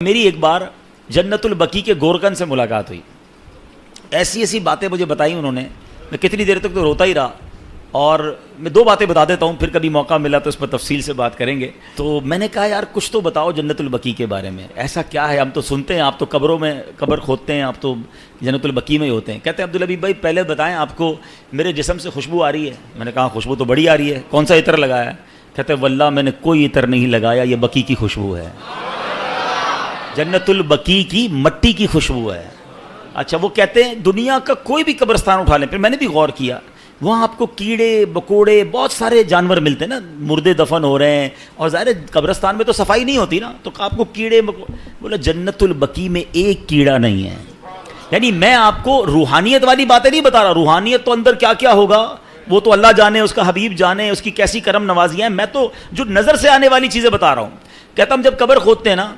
میری ایک بار جنت البقیع کے گورکن سے ملاقات ہوئی. ایسی ایسی باتیں مجھے بتائی انہوں نے, میں کتنی دیر تک تو روتا ہی رہا. اور میں دو باتیں بتا دیتا ہوں, پھر کبھی موقع ملا تو اس پر تفصیل سے بات کریں گے. تو میں نے کہا یار کچھ تو بتاؤ جنت البقیع کے بارے میں, ایسا کیا ہے؟ ہم تو سنتے ہیں آپ تو قبروں میں قبر کھودتے ہیں, آپ تو جنت البقیع میں ہی ہوتے ہیں. کہتے ہیں عبدالحبیب بھائی پہلے بتائیں آپ کو میرے جسم سے خوشبو آ رہی ہے؟ میں نے کہا خوشبو تو بڑی آ رہی ہے, کون سا عطر لگایا ہے؟ کہتے ہیں واللہ میں نے کوئی عطر نہیں لگایا, یہ بقیع کی خوشبو ہے, جنت البقیع کی مٹی کی خوشبو ہے. اچھا وہ کہتے ہیں دنیا کا کوئی بھی قبرستان اٹھا لیں, پھر میں نے بھی غور کیا, وہاں آپ کو کیڑے مکوڑے بہت سارے جانور ملتے ہیں نا, مردے دفن ہو رہے ہیں, اور ظاہر قبرستان میں تو صفائی نہیں ہوتی نا, تو آپ کو کیڑے بولا جنت البقیع میں ایک کیڑا نہیں ہے. یعنی میں آپ کو روحانیت والی باتیں نہیں بتا رہا, روحانیت تو اندر کیا کیا ہوگا وہ تو اللہ جانے, اس کا حبیب جانے, اس کی کیسی کرم نوازیاں ہیں. میں تو جو نظر سے آنے والی چیزیں بتا رہا ہوں. کہتا ہم جب قبر کھودتے ہیں نا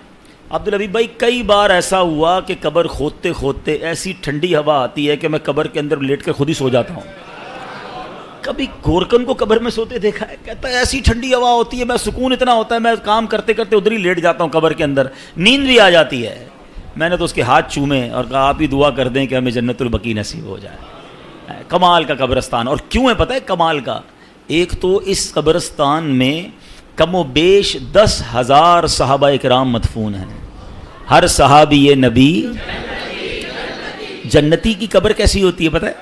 عبدالحبیب بھائی, کئی بار ایسا ہوا کہ قبر کھودتے کھودتے ایسی ٹھنڈی ہوا آتی ہے کہ میں قبر کے اندر لیٹ کر خود ہی سو جاتا ہوں. کبھی گورکن کو قبر میں سوتے دیکھا ہے؟ کہتا ہے ایسی ٹھنڈی ہوا ہوتی ہے, میں سکون اتنا ہوتا ہے, میں کام کرتے کرتے ادھر ہی لیٹ جاتا ہوں قبر کے اندر, نیند بھی آ جاتی ہے. میں نے تو اس کے ہاتھ چومے اور کہا آپ ہی دعا کر دیں کہ ہمیں جنت البقیع نصیب ہو جائے. کمال کا قبرستان. اور کیوں ہے پتہ ہے کمال کا؟ ایک تو اس قبرستان میں کم و بیش 10,000 صحابہ اکرام مدفون ہیں. ہر صحابی نبی جنتی کی قبر کیسی ہوتی ہے پتہ ہے؟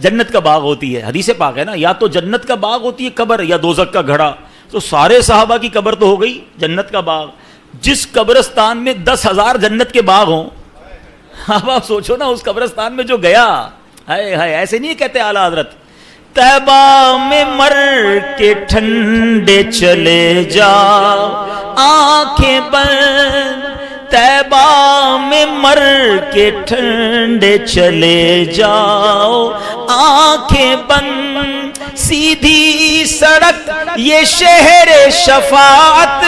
جنت کا باغ ہوتی ہے, حدیث پاک ہے نا, یا تو جنت کا باغ ہوتی ہے قبر یا دوزخ کا گھڑا. تو سارے صحابہ کی قبر تو ہو گئی جنت کا باغ. جس قبرستان میں 10,000 جنت کے باغ ہوں, اب آپ سوچو نا اس قبرستان میں جو گیا, ہائے ہائے, ایسے نہیں کہتے اعلیٰ حضرت طیبہ میں مر کے ٹھنڈے چلے جاؤ آنکھیں بند, طیبہ میں مر کے ٹھنڈے چلے جاؤ آنکھیں بند, سیدھی سڑک یہ شہر شفاعت